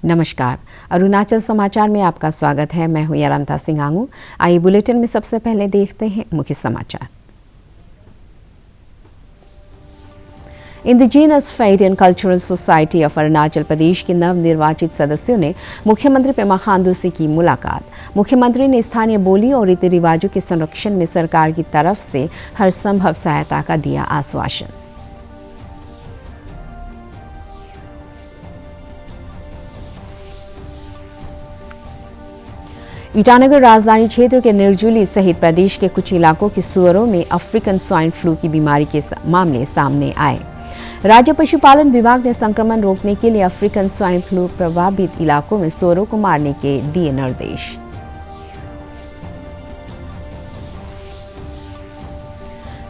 नमस्कार, अरुणाचल समाचार में आपका स्वागत है। मैं हूं यारामता सिंह आंगू। आइए बुलेटिन में सबसे पहले देखते हैं मुख्य समाचार। Indigenous faith and cultural society of Arunachal Pradesh के नवनिर्वाचित सदस्यों ने मुख्यमंत्री पेमा खांडू से की मुलाकात। मुख्यमंत्री ने स्थानीय बोली और रीति रिवाजों के संरक्षण में सरकार की तरफ से हर संभव सहायता का दिया आश्वासन। ईटानगर राजधानी क्षेत्र के निर्जुली सहित प्रदेश के कुछ इलाकों के सुअरों में अफ्रीकन स्वाइन फ्लू की बीमारी के मामले सामने आए। राज्य पशुपालन विभाग ने संक्रमण रोकने के लिए अफ्रीकन स्वाइन फ्लू प्रभावित इलाकों में सुअरों को मारने के दिए निर्देश।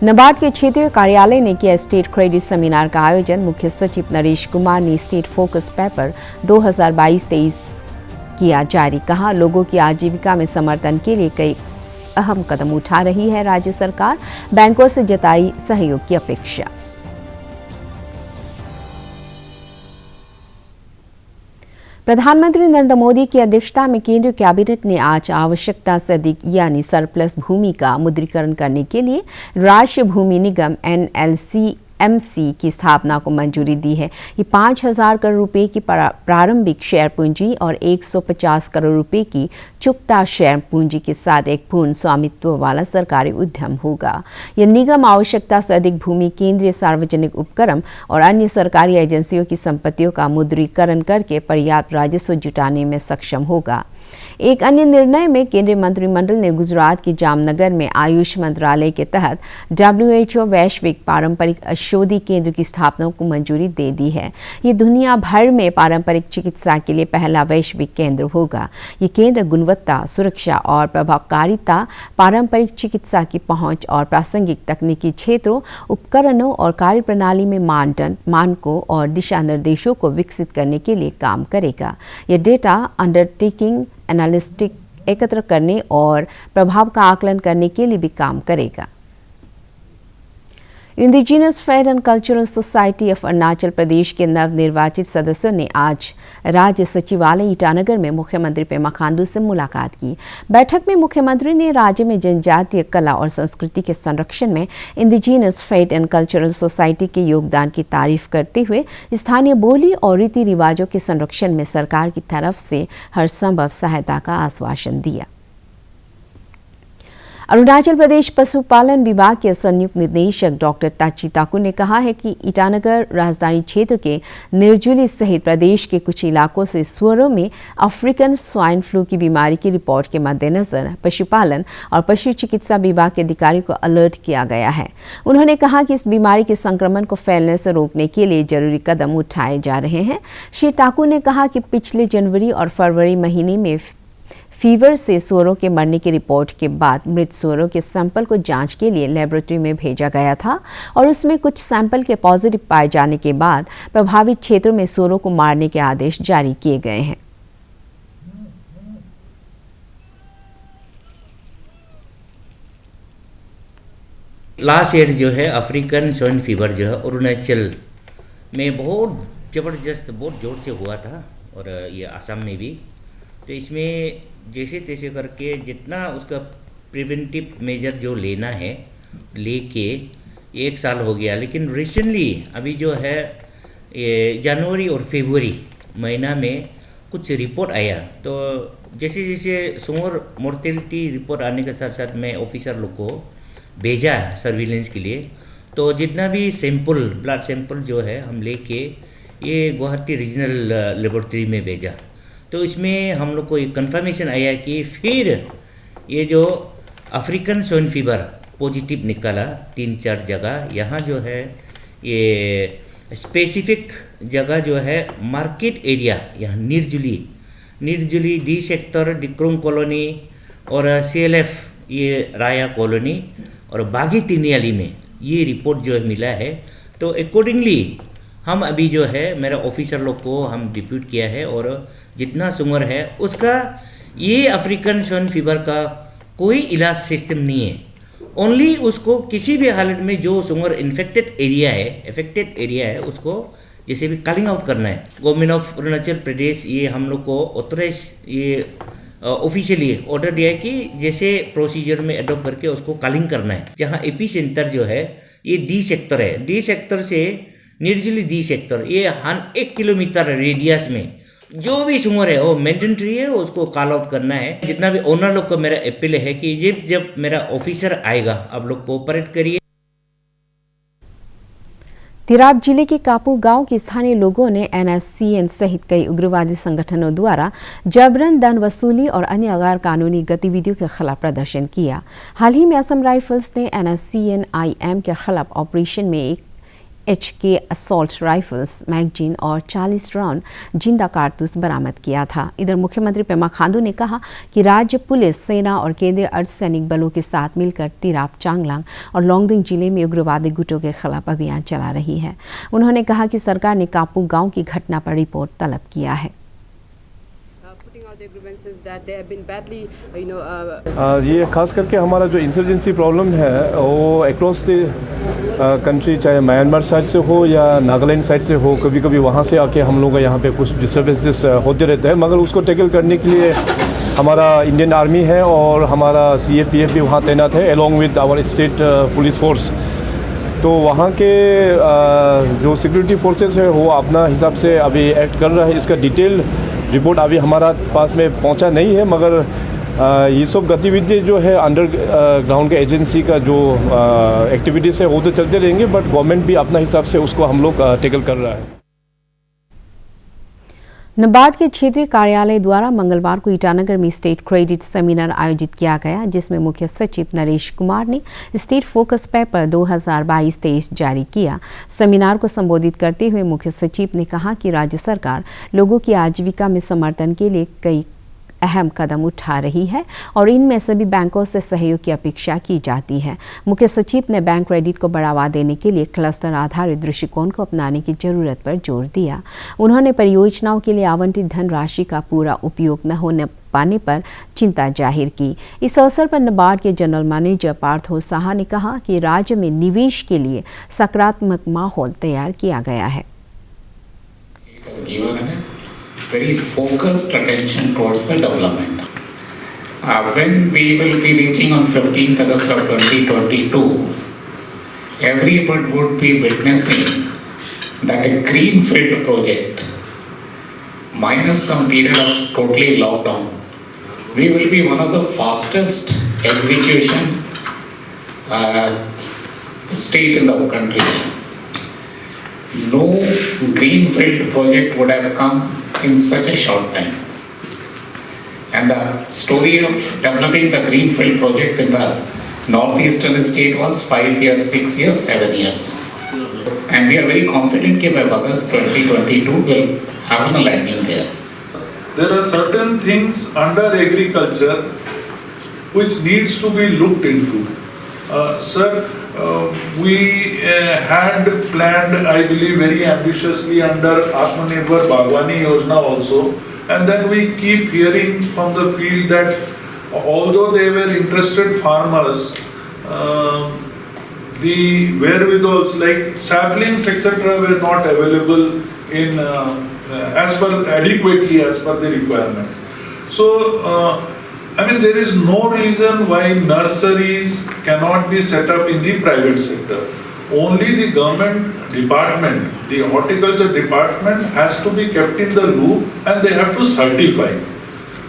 नाबार्ड के क्षेत्रीय कार्यालय ने किया स्टेट क्रेडिट सेमिनार का आयोजन। मुख्य सचिव नरेश कुमार ने स्टेट फोकस पेपर 2022-23 किया जारी। कहा, लोगों की आजीविका में समर्थन के लिए कई अहम कदम उठा रही है राज्य सरकार। बैंकों से जताई सहयोग की अपेक्षा। प्रधानमंत्री नरेंद्र मोदी की अध्यक्षता में केंद्रीय कैबिनेट ने आज आवश्यकता से अधिक यानी सरप्लस भूमि का मुद्रीकरण करने के लिए राष्ट्रीय भूमि निगम NLCMC की स्थापना को मंजूरी दी है। ये 5,000 करोड़ रुपए की प्रारंभिक शेयर पूंजी और 150 करोड़ रुपए की चुकता शेयर पूंजी के साथ एक पूर्ण स्वामित्व वाला सरकारी उद्यम होगा। यह निगम आवश्यकता से अधिक भूमि, केंद्रीय सार्वजनिक उपक्रम और अन्य सरकारी एजेंसियों की संपत्तियों का मुद्रीकरण करके पर्याप्त राजस्व जुटाने में सक्षम होगा। एक अन्य निर्णय में केंद्रीय मंत्रिमंडल ने गुजरात के जामनगर में आयुष मंत्रालय के तहत WHO वैश्विक पारंपरिक औषधि केंद्र की स्थापना को मंजूरी दे दी है। ये दुनिया भर में पारंपरिक चिकित्सा के लिए पहला वैश्विक केंद्र होगा। ये केंद्र गुणवत्ता, सुरक्षा और प्रभावकारिता, पारंपरिक चिकित्सा की पहुंच और प्रासंगिक तकनीकी क्षेत्रों, उपकरणों और कार्यप्रणाली में मानदंड, मानकों और दिशा निर्देशों को विकसित करने के लिए काम करेगा। यह डेटा अंडरटेकिंग एनालिस्टिक एकत्र करने और प्रभाव का आकलन करने के लिए भी काम करेगा। Indigenous faith and cultural society of Arunachal Pradesh के नवनिर्वाचित सदस्यों ने आज राज्य सचिवालय ईटानगर में मुख्यमंत्री पेमा खांडू से मुलाकात की। बैठक में मुख्यमंत्री ने राज्य में जनजातीय कला और संस्कृति के संरक्षण में indigenous faith and cultural society के योगदान की तारीफ करते हुए स्थानीय बोली और रीति रिवाजों के संरक्षण में सरकार की तरफ से हर संभव सहायता का आश्वासन दिया। अरुणाचल प्रदेश पशुपालन विभाग के संयुक्त निदेशक डॉक्टर ताची ताकू ने कहा है कि ईटानगर राजधानी क्षेत्र के निर्जुली सहित प्रदेश के कुछ इलाकों से सुअरों में अफ्रीकन स्वाइन फ्लू की बीमारी की रिपोर्ट के मद्देनजर पशुपालन और पशु चिकित्सा विभाग के अधिकारियों को अलर्ट किया गया है। उन्होंने कहा कि इस बीमारी के संक्रमण को फैलने से रोकने के लिए जरूरी कदम उठाए जा रहे हैं। श्री ताकू ने कहा कि पिछले जनवरी और फरवरी महीने में फीवर से सुअरों के मरने की रिपोर्ट के बाद मृत सुअरों के सैंपल को जांच के लिए लेबोरेटरी में भेजा गया था और उसमें कुछ सैंपल के पॉजिटिव पाए जाने के बाद प्रभावित क्षेत्रों में सुअरों को मारने के आदेश जारी किए गए हैं। लास्ट ईयर जो है अफ्रीकन स्वाइन फीवर जो है अरुणाचल में बहुत ज़बरदस्त, बहुत ज़ोर से हुआ था और ये असम में भी। तो इसमें जैसे तैसे करके जितना उसका प्रिवेंटिव मेजर जो लेना है लेके 1 साल हो गया, लेकिन रिसेंटली अभी जो है ये जनवरी और फरवरी महीना में कुछ रिपोर्ट आया। तो जैसे जैसे सुअर मोर्टेलिटी रिपोर्ट आने के साथ साथ मैं ऑफिसर लोग को भेजा सर्विलेंस के लिए। तो जितना भी सैंपल, ब्लड सैंपल जो है हम लेके ये गुवाहाटी रीजनल लेबोरेटरी में भेजा। तो इसमें हम लोग को एक कंफर्मेशन आया कि फिर ये जो अफ्रीकन स्वाइन फीवर पॉजिटिव निकाला 3-4 जगह। यहाँ जो है ये स्पेसिफिक जगह जो है मार्केट एरिया, यहाँ Nirjuli D sector, Dikrong colony और CLF ये राया कॉलोनी और बागी तिनियाली में ये रिपोर्ट जो है मिला है। तो अकॉर्डिंगली हम अभी जो है मेरा ऑफिसर लोग को हम डिप्यूट किया है और जितना सुअर है उसका ये अफ्रीकन स्वाइन फीवर का कोई इलाज सिस्टम नहीं है। ओनली उसको किसी भी हालत में जो सुअर अफेक्टेड एरिया है उसको जैसे भी कॉलिंग आउट करना है, गवर्नमेंट ऑफ अरुणाचल प्रदेश ये हम लोग को ऑथराइज ये ऑफिशियली ऑर्डर दिया है कि जैसे प्रोसीजर में एडॉप्ट करके उसको कॉलिंग करना है। जहाँ एपी सेंटर जो है ये डी सेक्टर है, डी सेक्टर से निर्जली डी सेक्टर ये 1 किलोमीटर रेडियस में जो भी सुमर है वो मैंडेटरी है, उसको कॉल आउट करना है। जितना भी ओनर लोग को मेरा अपील है कि जब मेरा ऑफिसर आएगा आप लोग कोऑपरेट करिए। तिराप जिले के कापू गांव के स्थानीय लोगों ने NSCN सहित कई उग्रवादी संगठनों द्वारा जबरन धन वसूली और अन्य गैर कानूनी गतिविधियों के खिलाफ प्रदर्शन किया। हाल ही में असम राइफल्स ने NSCN IM के खिलाफ ऑपरेशन में एक HK असॉल्ट राइफल्स मैगजीन और 40 राउंड जिंदा कारतूस बरामद किया था। इधर मुख्यमंत्री पेमा खांडू ने कहा कि राज्य पुलिस, सेना और केंद्रीय अर्धसैनिक बलों के साथ मिलकर तिराप, चांगलांग और लोंगडिंग जिले में उग्रवादी गुटों के खिलाफ अभियान चला रही है। उन्होंने कहा कि सरकार ने कापू गांव की घटना पर रिपोर्ट तलब किया है। ये खास करके हमारा जो इंसर्जेंसी प्रॉब्लम है वो अक्रॉस द कंट्री, चाहे म्यांमार साइड से हो या नागालैंड साइड से हो, कभी कभी वहाँ से आके हम लोग यहाँ पे कुछ डिस्टर्बेंसेस होते रहते हैं। मगर उसको टैकल करने के लिए हमारा इंडियन आर्मी है और हमारा CAPF भी वहाँ तैनात है along with our state police force. तो वहाँ के जो सिक्योरिटी फोर्सेस है वो अपना हिसाब से अभी एक्ट कर रहा है। इसका डिटेल रिपोर्ट अभी हमारा पास में पहुंचा नहीं है, मगर ये सब गतिविधि जो है अंडर ग्राउंड के एजेंसी का जो एक्टिविटीज़ है वो तो चलते रहेंगे, बट गवर्नमेंट भी अपना हिसाब से उसको हम लोग टैकल कर रहा है। नाबार्ड के क्षेत्रीय कार्यालय द्वारा मंगलवार को ईटानगर में स्टेट क्रेडिट सेमिनार आयोजित किया गया, जिसमें मुख्य सचिव नरेश कुमार ने स्टेट फोकस पेपर 2022-23 जारी किया। सेमिनार को संबोधित करते हुए मुख्य सचिव ने कहा कि राज्य सरकार लोगों की आजीविका में समर्थन के लिए कई अहम कदम उठा रही है और इनमें सभी बैंकों से सहयोग की अपेक्षा की जाती है। मुख्य सचिव ने बैंक क्रेडिट को बढ़ावा देने के लिए क्लस्टर आधारित दृष्टिकोण को अपनाने की जरूरत पर जोर दिया। उन्होंने परियोजनाओं के लिए आवंटित धनराशि का पूरा उपयोग न होने पाने पर चिंता जाहिर की। इस अवसर पर नाबार्ड के जनरल मैनेजर पार्थो साहा ने कहा कि राज्य में निवेश के लिए सकारात्मक माहौल तैयार किया गया है। Very focused attention towards the development. When we will be reaching on 15th August of 2022, everybody would be witnessing that a greenfield project, minus some period of totally lockdown, we will be one of the fastest execution state in the country. No greenfield project would have come in such a short time. And the story of developing the greenfield project in the northeastern state was 5 years, 6 years, 7 years. And we are very confident that by August 2022 we'll have a landing there. There are certain things under agriculture which needs to be looked into. Sir, we had planned, I believe, very ambitiously under Atmanirbhar Bagwani Yojana also, and then we keep hearing from the field that although they were interested farmers, the wherewithals like saplings etc. were not available in adequately as per the requirement. So I mean, there is no reason why nurseries cannot be set up in the private sector. Only the government department, the horticulture department has to be kept in the loop and they have to certify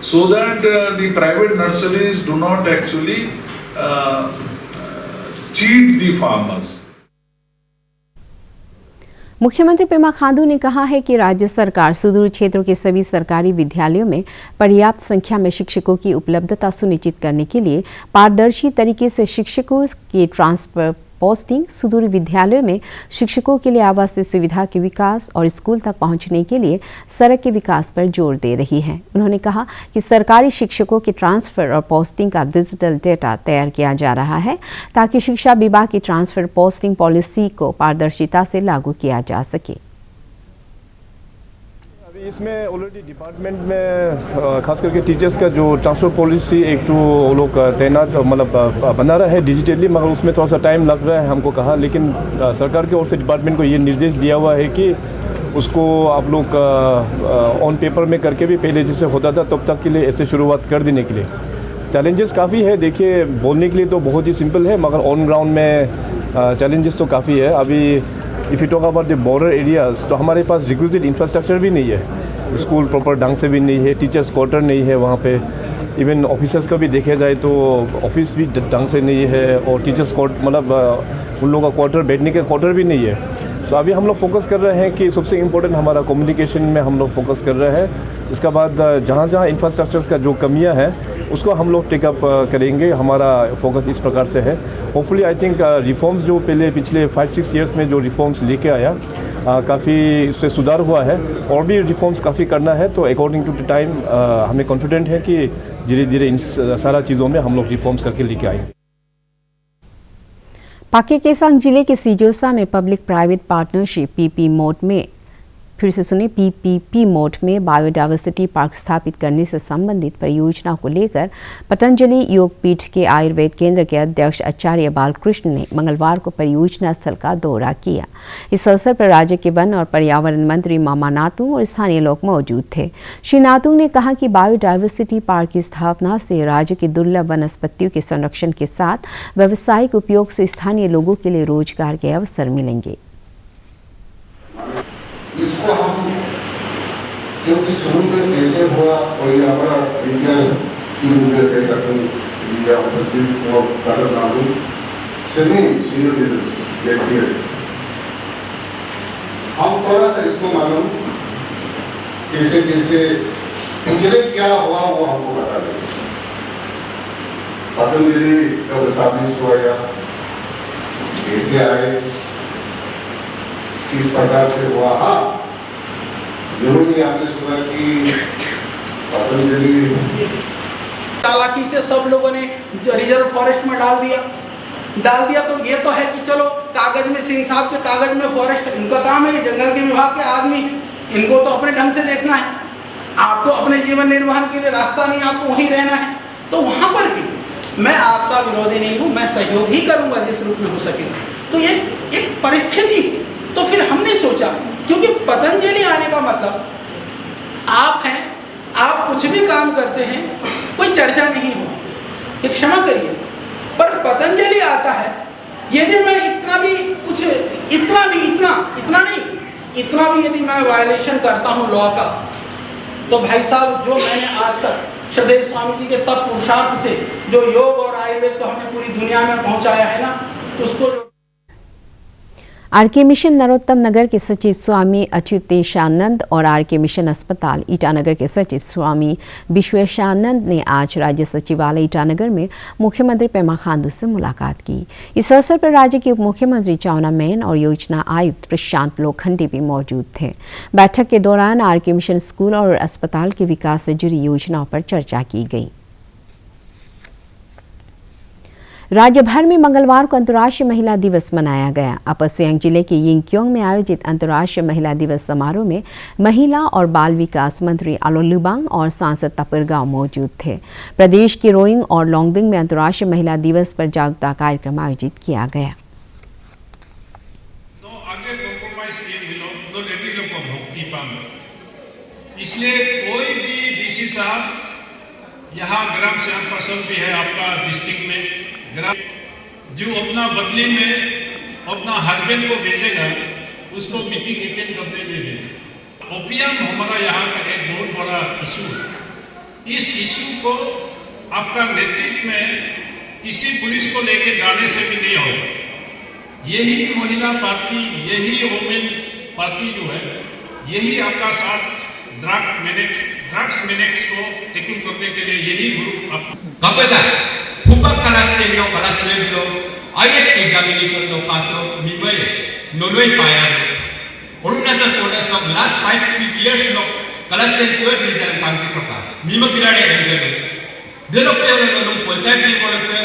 so that the private nurseries do not actually cheat the farmers. मुख्यमंत्री पेमा खांडू ने कहा है कि राज्य सरकार सुदूर क्षेत्रों के सभी सरकारी विद्यालयों में पर्याप्त संख्या में शिक्षकों की उपलब्धता सुनिश्चित करने के लिए पारदर्शी तरीके से शिक्षकों के ट्रांसफर, पोस्टिंग, सुदूर विद्यालयों में शिक्षकों के लिए आवासीय सुविधा के विकास और स्कूल तक पहुंचने के लिए सड़क के विकास पर जोर दे रही है। उन्होंने कहा कि सरकारी शिक्षकों के ट्रांसफर और पोस्टिंग का डिजिटल डेटा तैयार किया जा रहा है ताकि शिक्षा विभाग की ट्रांसफर पोस्टिंग पॉलिसी को पारदर्शिता से लागू किया जा सके। इसमें ऑलरेडी डिपार्टमेंट में खास करके टीचर्स का जो ट्रांसफर पॉलिसी एक तो वो लोग तैनात मतलब बना रहा है डिजिटली, मगर उसमें थोड़ा सा टाइम लग रहा है हमको कहा। लेकिन सरकार की ओर से डिपार्टमेंट को ये निर्देश दिया हुआ है कि उसको आप लोग ऑन पेपर में करके भी पहले जैसे होता था तब तक के लिए ऐसे शुरुआत कर देने के लिए चैलेंजेस काफ़ी है। देखिए बोलने के लिए तो बहुत ही सिंपल है मगर ऑन ग्राउंड में चैलेंजेस तो काफ़ी है। अभी if you talk about the border areas तो हमारे पास रिक्विजिट इंफ्रास्ट्रक्चर भी नहीं है, स्कूल प्रॉपर ढंग से भी नहीं है, टीचर्स क्वार्टर नहीं है वहाँ पे, इवन ऑफिसर्स का भी देखा जाए तो ऑफिस भी ढंग से नहीं है और टीचर्स क्वार्टर मतलब उन लोगों का क्वार्टर बैठने के क्वार्टर भी नहीं है। तो अभी हम लोग फोकस कर रहे हैं कि सबसे इम्पोर्टेंट हमारा कम्युनिकेशन में हम लोग फोकस कर रहे हैं। इसके बाद जहाँ जहाँ इंफ्रास्ट्रक्चर्स का जो कमियाँ हैं उसको हम लोग टेकअप करेंगे। हमारा फोकस इस प्रकार से है। होपफुली आई थिंक रिफॉर्म्स जो पिछले 5-6 ईयर्स में जो रिफॉर्म्स लेके आया काफ़ी इससे सुधार हुआ है और भी रिफॉर्म्स काफ़ी करना है। तो अकॉर्डिंग टू द टाइम हमें कॉन्फिडेंट है कि धीरे धीरे इन सारा चीज़ों में हम लोग रिफॉर्म्स करके लेके आएंगे। पाक्के केसांग जिले के सिजोसा में public private partnership PPP mode में बायोडायवर्सिटी पार्क स्थापित करने से संबंधित परियोजना को लेकर पतंजलि योगपीठ के आयुर्वेद केंद्र के अध्यक्ष आचार्य बालकृष्ण ने मंगलवार को परियोजना स्थल का दौरा किया। इस अवसर पर राज्य के वन और पर्यावरण मंत्री मामा नातुंग और स्थानीय लोग मौजूद थे। श्री नातुंग ने कहा कि बायोडायवर्सिटी पार्क की स्थापना से राज्य के दुर्लभ वनस्पतियों के संरक्षण के साथ व्यावसायिक उपयोग से स्थानीय लोगों के लिए रोजगार के अवसर मिलेंगे। इसको हम क्योंकि शुरू में कैसे हुआ और ये हमारा विज्ञान 3 मिनट के तक या उपस्थित और कर नाम सभी सीनियर देखिए हम थोड़ा सा इसको मालूम कैसे कैसे पिछले क्या हुआ वो हमको बता दें। पतंजलि कब स्थापित हुआ या कैसे आए किस प्रकार से हुआ। हाँ जरूरी आपने सुना कि पतंजलि चालाकी से सब लोगों ने रिजर्व फॉरेस्ट में डाल दिया तो ये तो है कि चलो कागज में सिंह साहब के कागज में फॉरेस्ट इनका काम है, ये जंगल के विभाग के आदमी है, इनको तो अपने ढंग से देखना है। आपको अपने जीवन निर्वहन के लिए रास्ता नहीं, आपको वहीं रहना है। तो वहाँ पर भी मैं आपका विरोधी नहीं हूँ, मैं सहयोग ही करूँगा जिस रूप में हो सकेगा। तो ये एक परिस्थिति। तो फिर हमने सोचा क्योंकि पतंजलि आने का मतलब आप हैं, आप कुछ भी काम करते हैं कोई चर्चा नहीं होती, क्षमा करिए, पर पतंजलि आता है। यदि मैं इतना भी यदि मैं वायलेशन करता हूँ लॉ का, तो भाई साहब जो मैंने आज तक श्रद्धेय स्वामी जी के तप पुरुषार्थ से जो योग और आयुर्वेद को हमने पूरी दुनिया में पहुँचाया है ना, उसको आरके मिशन नरोत्तम नगर के सचिव स्वामी अच्युतेशानंद और आरके मिशन अस्पताल ईटानगर के सचिव स्वामी विश्वेशानंद ने आज राज्य सचिवालय ईटानगर में मुख्यमंत्री पेमा खांडू से मुलाकात की। इस अवसर पर राज्य के उप मुख्यमंत्री चाउना मैन और योजना आयुक्त प्रशांत लोखंडे भी मौजूद थे। बैठक के दौरान आरके मिशन स्कूल और अस्पताल के विकास से जुड़ी योजनाओं पर चर्चा की गई। राज्य भर में मंगलवार को अंतर्राष्ट्रीय महिला दिवस मनाया गया। अपर सियांग जिले के यिंगक्योंग में आयोजित अंतर्राष्ट्रीय महिला दिवस समारोह में महिला और बाल विकास मंत्री आलो लिबांग और सांसद तापिर गाव मौजूद थे। प्रदेश के रोइंग और लोंगडिंग में अंतर्राष्ट्रीय महिला दिवस पर जागरूकता कार्यक्रम आयोजित किया गया। इसलिए कोई भी डीसी साहब यहाँ ग्राम सेवक पर्सन भी है आपका डिस्ट्रिक्ट में, जो अपना बदली में अपना हस्बैंड को भेजेगा उसको मीटिंग अटेंड करने दे देगा। ओपीएम हमारा यहाँ का एक बहुत बड़ा इशू है। इस इशू को आपका नेतृत्व में किसी पुलिस को लेके जाने से भी नहीं होगा। यही महिला पार्टी, यही वुमेन पार्टी जो है, यही आपका साथ ड्रग्स मिनेक्स को टेकल करने के लिए यही ग्रुप आप Hupak kelas 12 IS examination no patro mimai nonoi paya Arunachal Pradesh of last 5-6 years no kelas 12 result kanti papa mima kirade endero delokte no panchayat ni polite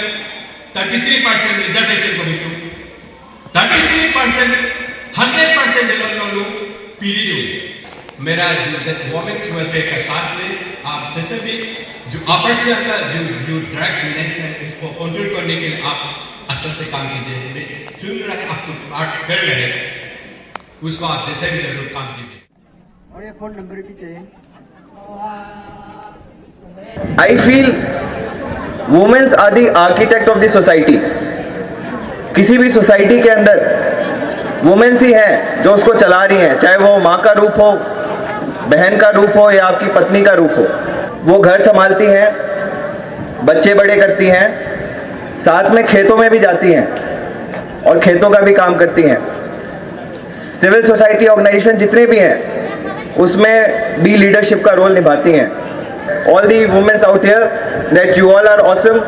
33% reservation ko bitu 33% 100% delokno piridu मेरा women's welfare के साथ में आप जैसे भी जो अपर से आपका जो ड्रग मिलेंस है उसको कंट्रोल करने के लिए आप अच्छे से काम कीजिए। चुन रहे आप तो आर्ट कर रहे उसको आप जैसे भी जरूर काम कीजिए। I feel women are the architect of the society. किसी भी सोसाइटी के अंदर वुमेन्स ही हैं जो उसको चला रही हैं, चाहे वो माँ का रूप हो, बहन का रूप हो या आपकी पत्नी का रूप हो। वो घर संभालती हैं, बच्चे बड़े करती हैं, साथ में खेतों में भी जाती हैं और खेतों का भी काम करती हैं। सिविल सोसाइटी ऑर्गेनाइजेशन जितने भी हैं उसमें भी लीडरशिप का रोल निभाती हैं। All the women out here, that you all are awesome.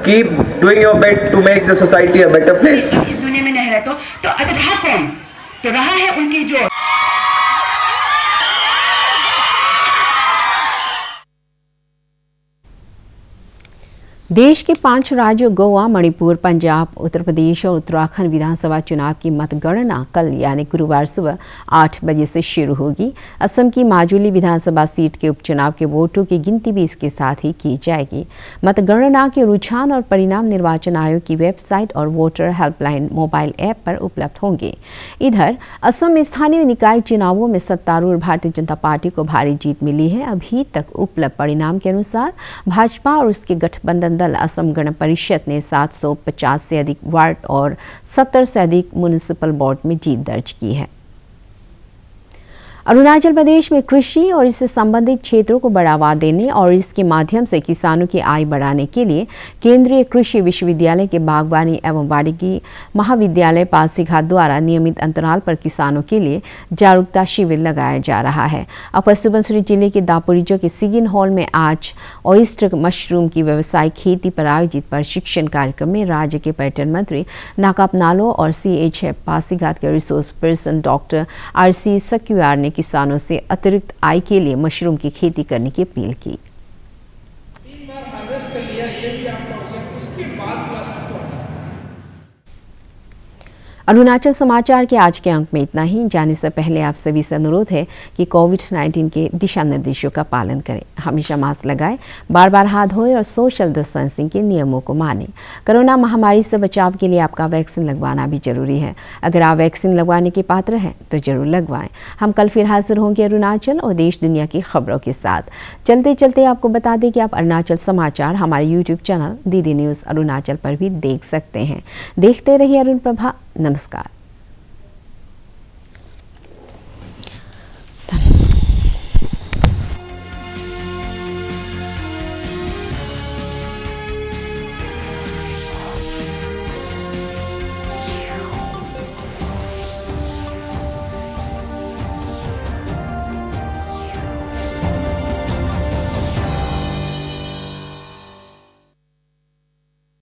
Keep doing your bit to make the society a better place. इस दुनिया में नहीं रहे तो अगर रहा कौन, तो रहा है उनकी जो देश के 5 राज्यों गोवा, मणिपुर, पंजाब, उत्तर प्रदेश और उत्तराखंड विधानसभा चुनाव की मतगणना कल यानी गुरुवार सुबह 8 बजे से शुरू होगी। असम की माजुली विधानसभा सीट के उपचुनाव के वोटों की गिनती भी इसके साथ ही की जाएगी। मतगणना के रुझान और परिणाम निर्वाचन आयोग की वेबसाइट और वोटर हेल्पलाइन मोबाइल ऐप पर उपलब्ध होंगे। इधर असम में स्थानीय निकाय चुनावों में सत्तारूढ़ भारतीय जनता पार्टी को भारी जीत मिली है। अभी तक उपलब्ध परिणाम के अनुसार भाजपा और उसके गठबंधन दल असम गण परिषद ने 750 से अधिक वार्ड और 70 से अधिक म्युनिसिपल बोर्ड में जीत दर्ज की है। अरुणाचल प्रदेश में कृषि और इससे संबंधित क्षेत्रों को बढ़ावा देने और इसके माध्यम से किसानों की आय बढ़ाने के लिए केंद्रीय कृषि विश्वविद्यालय के बागवानी एवं वानिकी महाविद्यालय पासीघाट द्वारा नियमित अंतराल पर किसानों के लिए जागरूकता शिविर लगाया जा रहा है। अपर सुबनसिरी जिले के दापोरिजो के सिगिन हॉल में आज ऑयस्टर मशरूम की व्यावसायिक खेती पर आयोजित प्रशिक्षण कार्यक्रम में राज्य के पर्यटन मंत्री नाकाप नालो और CHF पासीघाट के रिसोर्स पर्सन डॉक्टर RC सक्युआर ने किसानों से अतिरिक्त आय के लिए मशरूम की खेती करने की अपील की। 3 बार हार्वेस्ट कर लिया, ये भी आपका हो गया, उसके बाद प्लास्टिक को हटाना। अरुणाचल समाचार के आज के अंक में इतना ही। जाने से पहले आप सभी से अनुरोध है कि कोविड-19 के दिशा निर्देशों का पालन करें, हमेशा मास्क लगाएं, बार बार हाथ धोएं और सोशल डिस्टेंसिंग के नियमों को मानें। कोरोना महामारी से बचाव के लिए आपका वैक्सीन लगवाना भी जरूरी है। अगर आप वैक्सीन लगवाने के पात्र हैं तो जरूर लगवाएं। हम कल फिर हाजिर होंगे अरुणाचल और देश दुनिया की खबरों के साथ। चलते चलते आपको बता दें कि आप अरुणाचल समाचार हमारे YouTube channel DD news Arunachal पर भी देख सकते हैं। देखते रहिए अरुण प्रभा। नमस्कार।